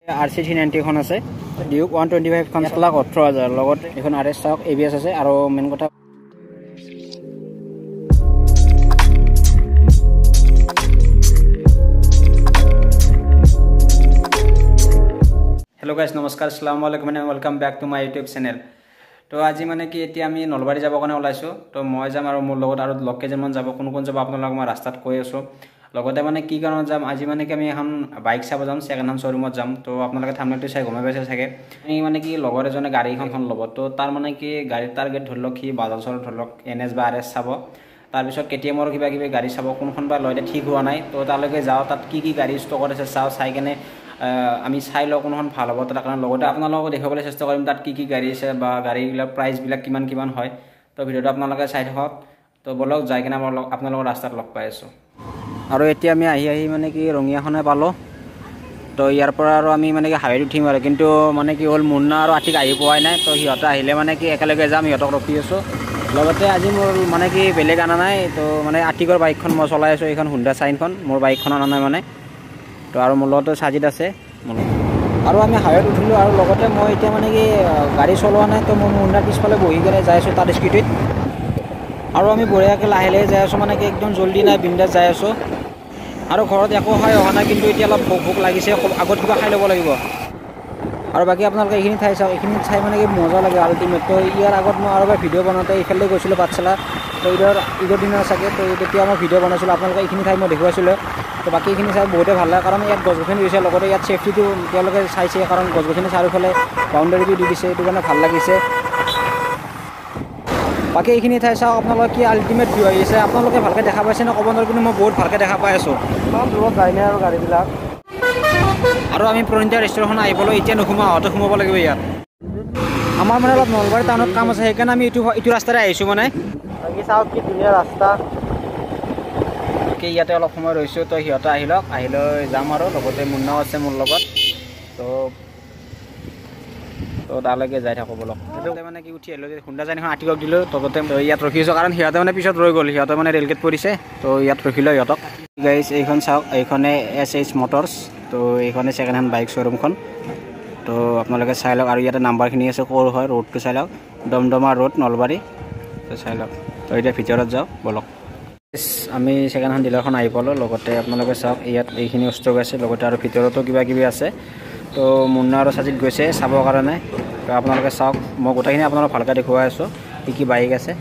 RC 390 খন আছে Duke 125 খন 1,18,000 লগত এখন RS চাওক ABS আছে আৰু মেন কথা हेलो गाइस नमस्कार अस्सलाम वालेकुम and welcome back to my YouTube channel. तो आज माने कि एटी आमी नलबारी যাব কাৰণে ওলাইছো। তো মই যাম আৰু মোৰ লগত আৰু লগ কেজনমান যাব কোন কোন যাব আপোনালোকক মই ৰাস্তাত কৈ আছো। লগতে মানে কি কাৰণত যাম আজি মানে কি আমি এখন বাইক চাব যাম সেকেন্ড হ্যান্ড শোরুমত যাম। তো আপোনালোকে থাম্বনেলটো চাই গমে পাইছে চাগে। আমি মানে কি লগৰ এজনে গাড়ী এখন ল'ব। তো তাৰ মানে কি গাড়ীৰ টাৰ্গেট ধৰলক কি বাজাজৰ ধৰলক NS বা RS চাব। তাৰ পিছত KTMৰ কিবা কিবি গাড়ী চাব কোনখন বা লয়তে ঠিক হোৱা নাই। তো তালৈকে যাও তাত কি গাড়ী ষ্টকত আছে চাও চাই কেনে আমি চাই লও কোনখন ভাল হ'ব তাৰ কাৰণে লগতে আপোনালোকক দেখাবলৈ চেষ্টা কৰিম তাত কি গাড়ী আছে বা গাড়ীবিলাক প্ৰাইস বিলাক কিমান হয়। তো ভিডিওটো আপোনালোকে চাই থাকক। তো বলক যাই কেনে আপোনালোকৰ ৰাস্তাত লগ পাই আছো। আৰু এতিয়া আমি আহি মানে কি ৰঙিয়াখনে পালো। তো ইয়াৰ পৰা আৰু আমি মানে কি হাইৱেত উঠিম আৰু কিন্তু মানে কি হ'ল মুন্না আৰু আঠিক আহি পোৱাই নাই। তো সিহঁতে আহিলে মানে কি একেলগে যাম সিহঁতক ৰখি আছো। লগতে আজি মোৰ মানে কি বেলেগ আনা নাই। তো মানে আঠিকৰ বাইকখন মই চলাই আছো এইখন হুন্ডা চাইনখন মোৰ বাইকখন আনা নাই মানে। তো আৰু মোৰ লগতে সাজিদ আছে আৰু আমি হাইৱেত উঠিলো আৰু লগতে মই এতিয়া মানে কি গাড়ী চলোৱা নাই। তো মই মুন্নাৰ পিছফালে বহি কেনে যাই আছো তাৰ স্কুটিত আৰু আমি বঢ়িয়াকৈ লাহে যাই আছো মানে কি একদম জলদি নাই বিন্দাছ যাই আছো। আৰু ঘৰত একো খাই অহা নাই কিন্তু এতিয়া অলপ ভোক লাগিছে আগত কিবা খাই ল'ব লাগিব। আৰু বাকী আপোনালোকে এইখিনি ঠাই চাওক এইখিনি চাই মানে কি মজা লাগে আল্টিমেট। তো ইয়াৰ আগত মই আৰু এবাৰ ভিডিঅ' বনাওঁতে এইফালে গৈছিলোঁ পাঠশালা। তো ঈদৰ দিনৰ চাগে তো তেতিয়া মই ভিডিঅ' বনাইছিলোঁ আপোনালোকে এইখিনি ঠাই মই দেখুৱাইছিলোঁ। তো বাকী এইখিনি চাই বহুতে ভাল লাগে কাৰণ ইয়াত গছ গছনি দিছে লগতে ইয়াত সেফটিটো তেওঁলোকে চাইছে কাৰণ গছ গছনি চাৰিওফালে বাউণ্ডাৰীটো দি দিছে এইটো কাৰণে ভাল লাগিছে। বাকী এইখিনি ঠাই চাওক আপোনালোকে কি আল্টিমেট ভিউ আহিছে আপোনালোকে ভালকৈ দেখা পাইছে নে ক'ব নোৱাৰো কিন্তু মই বহুত ভালকৈ দেখা পাই আছোঁ। কাৰণ দূৰত যায় নাই আৰু গাড়ীবিলাক আৰু আমি প্ৰণিতা ৰেষ্টুৰেণ্টখন আহিবলৈ এতিয়া নোসোমাওঁ হয়তো সোমাব লাগিব ইয়াত। আমাৰ মানে অলপ নলবাৰী টাউনত কাম আছে সেইকাৰণে আমি এইটো ৰাস্তাৰে আহিছোঁ মানে। বাকী চাওক কি ধুনীয়া ৰাস্তা। ইয়াতে অলপ সময় ৰৈছোঁ। তো সিহঁতে আহি লওক আহিলৈ যাম আৰু লগতে মুন্নাও আছে মোৰ লগত। তো তালৈকে যাই থাকোঁ বলক। সিহঁতে মানে কি উঠি আহিলোঁ হুন্ডা চাইনখন আঠিকক দিলোঁ। ততে ইয়াত ৰখিছোঁ কাৰণ সিহঁতে মানে পিছত ৰৈ গ'ল সিহঁতে মানে ৰেলগেট পৰিছে। তো ইয়াত ৰখিলোঁ সিহঁতক। গাইজ এইখন চাওক এইখনে SH মটৰ্ছ। তো এইখনে ছেকেণ্ড হেণ্ড বাইক শ্ব'ৰুমখন। তো আপোনালোকে চাই লওক আৰু ইয়াতে নাম্বাৰখিনি আছে ক'ৰ হয় ৰোডটো চাই লওক দমদমা ৰোড নলবাৰী। তো চাই লওক। তো এতিয়া ভিতৰত যাওঁ বলক। আমি ছেকেণ্ড হেণ্ড ডিলাৰখন আহি পালোঁ। লগতে আপোনালোকে চাওক ইয়াত এইখিনি ষ্টক আছে লগতে আৰু ভিতৰতো কিবা কিবি আছে। তো মুন্না আৰু সাজিদ গৈছে চাবৰ কাৰণে। তো আপোনালোকে চাওক মই গোটেইখিনি আপোনালোকক ভালকৈ দেখুৱাই আছোঁ কি বাইক আছে।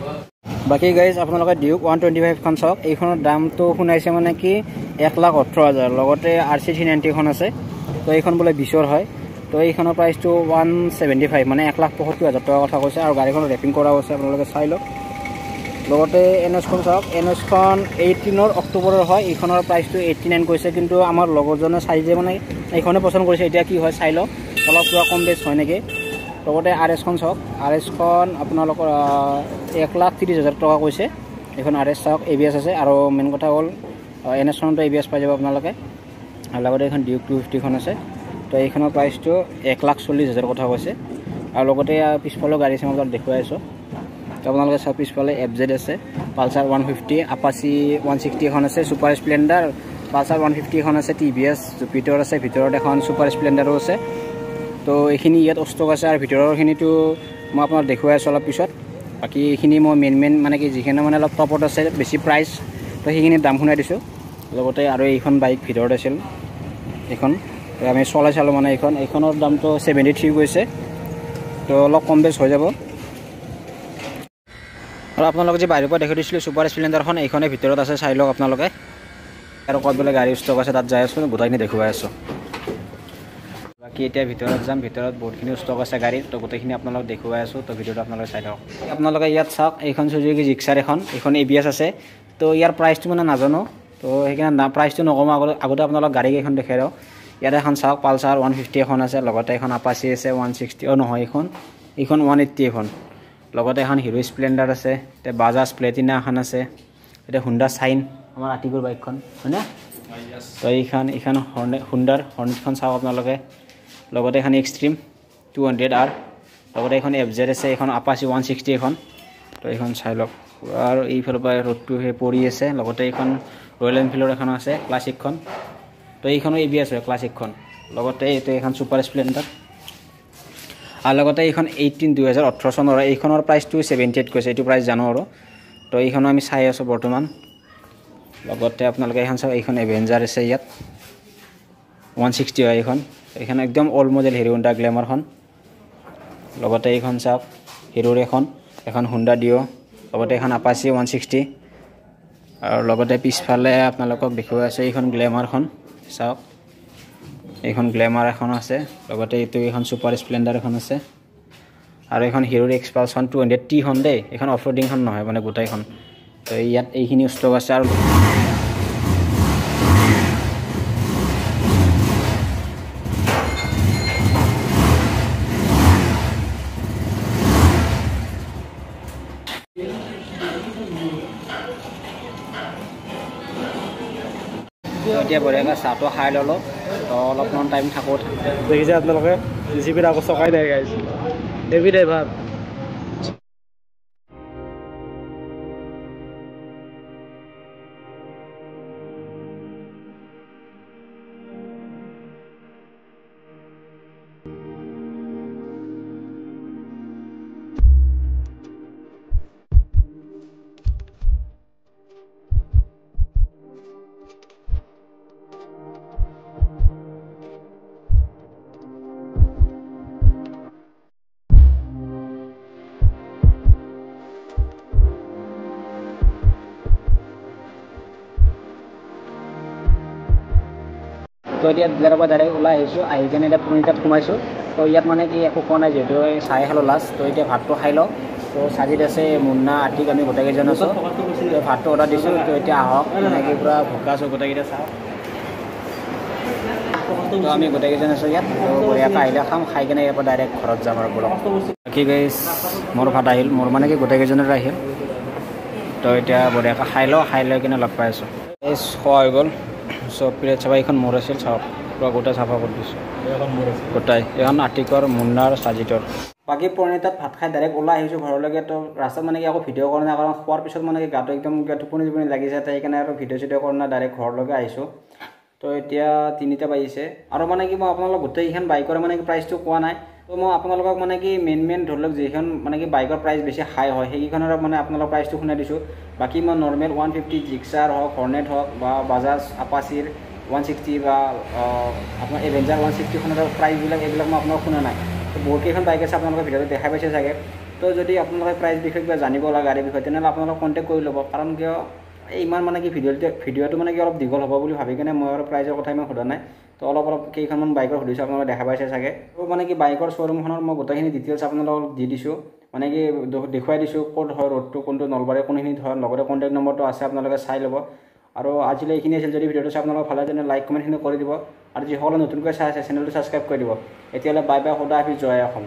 বাকী গাইজ আপোনালোকে ডিউক 125 খন চাওক এইখনৰ দামটো শুনাইছে মানে কি 1,18,000 লগতে RC 390 খন আছে। তো এইখন বোলে 20ৰ হয়। তো এইখনৰ প্ৰাইচটো 175 মানে 1,75,000 টকা কথা কৈছে আৰু গাড়ীখন ৰেপিং কৰাও আছে আপোনালোকে চাই লওক। লগতে NSখন চাওক NSখন 18 অক্টোবৰৰ হয়। এইখনৰ প্ৰাইচটো 89 কৈছে কিন্তু আমাৰ লগৰজনে চাইজে মানে এইখনে পচন্দ কৰিছে এতিয়া কি হয় চাই লওক অলপ কিবা কম বেছ হয় নেকি। লগতে RSখন চাওক RSখন আপোনালোকৰ 1,30,000 টকা কৈছে। এইখন RS চাওক ABS আছে আৰু মেইন কথা হ'ল NSখনতো ABS পাই যাব আপোনালোকে। আৰু লগতে এইখন ডিউক 250খন আছে। তো এইখনৰ প্ৰাইচটো 1,40,000 কথা কৈছে। আৰু লগতে পিছফালেও গাড়ী আছে মই আপোনালোকক দেখুৱাই আছোঁ। তো আপোনালোকে চাওক পিছফালে FZ আছে পালচাৰ 150 আপাচি 160 এখন আছে ছুপাৰ স্প্লেণ্ডাৰ পালচাৰ 150 এখন আছে TVS জুপিটাৰ আছে ভিতৰত এখন ছুপাৰ স্প্লেণ্ডাৰো আছে। তো এইখিনি ইয়াত ষ্টক আছে আৰু ভিতৰৰখিনিতো মই আপোনাক দেখুৱাই আছোঁ অলপ পিছত। বাকী এইখিনি মই মেইন মানে কি যিখিনি মানে অলপ টপত আছে বেছি প্ৰাইচ তো সেইখিনি দাম শুনাই দিছোঁ। লগতে আৰু এইখন বাইক ভিতৰত আছিল এইখন আমি চলাই চালোঁ মানে এইখনৰ দামটো 73 গৈছে। তো অলপ কম বেছ হৈ যাব। আৰু আপোনালোকে যে বাহিৰৰ পৰা দেখি দিছিলোঁ ছুপাৰ স্প্লেণ্ডাৰখন এইখনে ভিতৰত আছে চাই লওক আপোনালোকে। আৰু ক'ত বোলে গাড়ী ষ্টক আছে তাত যাই আছোঁ গোটেইখিনি দেখুৱাই আছোঁ। বাকী এতিয়া ভিতৰত যাম ভিতৰত বহুতখিনি ষ্টক আছে গাড়ীৰ। তো গোটেইখিনি আপোনালোকক দেখুৱাই আছোঁ। তো ভিডিঅ'টো আপোনালোকে চাই লওক। আপোনালোকে ইয়াত চাওক এইখন চুজুকি জিক্সাৰ এইখন ABS আছে। তো ইয়াৰ প্ৰাইচটো মানে নাজানো। তো সেইকাৰণে প্ৰাইচটো নকওঁ আগতে আপোনালোক গাড়ীকেইখন দেখাই দিওঁ। ইয়াত এখন চাওক পালচাৰ 150 এখন আছে লগতে এখন আপাচি আছে 160 নহয় এইখন 180 এখন লগতে এখন হিৰো স্প্লেণ্ডাৰ আছে। এতিয়া বাজাজ প্লেটিনা এখন আছে। এতিয়া হুন্ডা চাইন আমাৰ আটিকুৰ বাইকখন হয়নে। তো এইখন হৰ্নেটখন চাওক আপোনালোকে। লগতে এখন এক্সট্ৰিম 200R লগতে এখন FZ আছে এইখন আপাচি 160 এখন। তো এইখন চাই লওক আৰু এইফালৰ পৰা ৰোডটো পৰি আছে। লগতে এইখন ৰয়েল এনফিল্ডৰ এখন আছে ক্লাছিকখন। তো এইখনো ABS হয় ক্লাছিকখন। লগতে এইটো এখন ছুপাৰ স্প্লেণ্ডাৰ আৰু লগতে এইখন 2018 চনৰ এইখনৰ প্ৰাইচটো 78 কৈছে এইটো প্ৰাইচ জানো আৰু তো এইখনো আমি চাই আছোঁ বৰ্তমান লগতে আপোনালোকে এইখন চাওক এইখন এভেঞ্জাৰ আছে ইয়াত 160 হয় এইখন একদম অল্ড মডেল হিৰো হোণ্ডা গ্লেমাৰখন লগতে এইখন চাওক হিৰোৰ এখন হোণ্ডা ডিঅ লগতে এখন আপাচি 160 আৰু লগতে পিছফালে আপোনালোকক দেখুৱাই আছে এইখন গ্লেমাৰখন চাওক এইখন গ্লেমাৰ এখন আছে লগতে এইটো এইখন ছুপাৰ স্প্লেণ্ডাৰ এখন আছে আৰু এইখন হিৰোৰ এক্সপালছন 200T খন দেই এইখন অফৰোডিংখন নহয় মানে গোটাইখন তো ইয়াত এইখিনি ষ্টক আছে আৰু এতিয়া বঢ়িয়াকৈ চাহটো খাই ল'লোঁ তো অলপমান টাইম থাকোঁ দেখিছে আপোনালোকে জিচিপিত আকৌ চকাই নাই গাইছ হেভি ড্ৰাইভাৰ তো এতিয়া ডিলাৰৰ পৰা ডাইৰেক্ট ওলাই আহিছোঁ আহি কিনে এতিয়া পুনিতাত সোমাইছোঁ তো ইয়াত মানে কি একো খোৱা নাই যিহেতু চাই খালোঁ লাষ্ট তো এতিয়া ভাতটো খাই লওঁ তো চাজিত আছে মুন্না আতিক আমি গোটেইকেইজন আছোঁ তো ভাতটো অৰ্ডাৰ দিছোঁ তো এতিয়া আহক মানে কি পূৰা ভোকা আছোঁ গোটেইকেইটা চাওক তো আমি গোটেইকেইজন আছোঁ ইয়াত তো বঢ়িয়াকৈ আহিলে খাম খাই কিনে ইয়াৰ পৰা ডাইৰেক্ট ঘৰত যাম আৰু বলক কি গাইছ মোৰ ভাত আহিল মোৰ মানে কি গোটেইকেইজনৰ আহিল তো এতিয়া বঢ়িয়াকৈ খাই লৈ কিনে লগ পাই আছোঁ এই খোৱা হৈ গ'ল চব প্লেট চাফা এইখন মোৰ আছিল চাওক পূৰা গোটাই চাফা কৰি দিছোঁ গোটাই এইখন আতিকৰ মুন্নাৰ চাজিতৰ বাকী পৰিণীতাত ভাত খাই ডাইৰেক্ট ওলাই আহিছোঁ ঘৰলৈকে তো ৰাস্তাত মানে কি আকৌ ভিডিঅ' কৰা নাই কাৰণ খোৱাৰ পিছত মানে কি গাটো একদম টোপনি লাগিছে তো সেইকাৰণে আৰু ভিডিঅ' চিডিঅ' কৰা নাই ডাইৰেক্ট ঘৰলৈকে আহিছোঁ তো এতিয়া 3টা বাজিছে আৰু মানে কি মই আপোনালোকক গোটেইকেইখন বাইকৰ মানে কি প্ৰাইচটো কোৱা নাই তো মই আপোনালোকক মানে কি মেইন ধৰি লওক যিখন মানে কি বাইকৰ প্ৰাইচ বেছি হাই হয় সেইকেইখনৰ মানে আপোনালোকৰ প্ৰাইচটো শুনাই দিছোঁ বাকী মই নৰ্মেল 150 জিক্সাৰ হওক হৰ্নেট হওক বা বাজাজ আপাচিৰ 160 বা আপোনাৰ এভেঞ্জাৰ 160খনৰ প্ৰাইচবিলাক এইবিলাক মই আপোনালোকক শুনা নাই তো বহুতকেইখন বাইক আছে আপোনালোকে ভিডিঅ'টো দেখাই পাইছে চাগে তো যদি আপোনালোকে প্ৰাইচ বিষয়ে কিবা জানিব লাগে গাড়ীৰ বিষয়ে তেনেহ'লে আপোনালোকক কণ্টেক্ট কৰি ল'ব কাৰণ কিয় ইমান মানে কি ভিডিঅ'টো মানে কি অলপ দীঘল হ'ব বুলি ভাবি কিনে মই আৰু প্ৰাইজৰ কথা ইমান সোধা নাই তো অলপ কেইখনমান বাইকৰ সুধিছোঁ আপোনালোকে দেখা পাইছে চাগে তো মানে কি বাইকৰ শ্ব'ৰুমখনৰ মই গোটেইখিনি ডিটেইলছ আপোনালোকক দি দিছোঁ মানে কি দেখুৱাই দিছোঁ ক'ত হয় ৰোডটো কোনটো নলবাৰী কোনখিনিত হয় লগতে কণ্টেক্ট নম্বৰটো আছে আপোনালোকে চাই ল'ব আৰু আজিলৈ এইখিনি আছিল যদি ভিডিঅ'টো চাই আপোনালোকক ভাল লাগে তেনে লাইক কমেণ্টখিনি কৰি দিব আৰু যিসকলে নতুনকৈ চাই আছে চেনেলটো ছাবস্ক্ৰাইব কৰি দিব এতিয়ালৈ বাই বাই সদায় হাফিজ জয় অসম